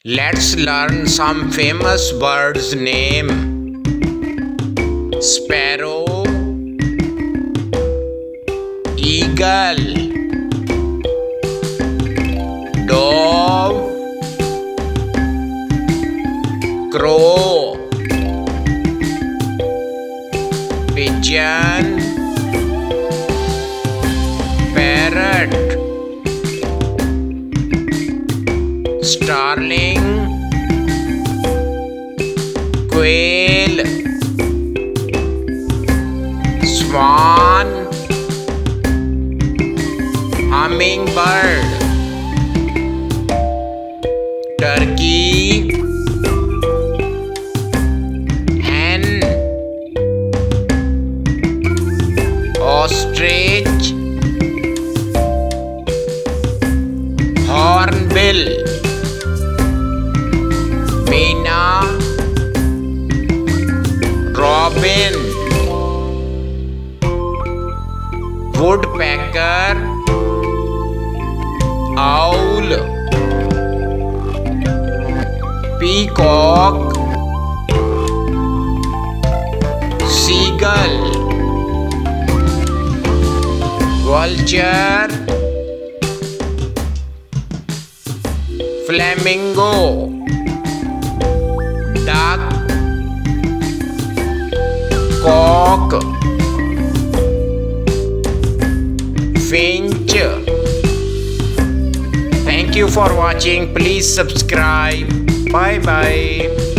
Let's learn some famous birds' name. Sparrow, eagle, dove, crow, pigeon, parrot, starling, quail, swan, hummingbird, turkey, hen, ostrich, hornbill, meena, robin, woodpecker, owl, peacock, seagull, vulture, flamingo, duck, cock, finch. Thank you for watching. Please subscribe. Bye bye.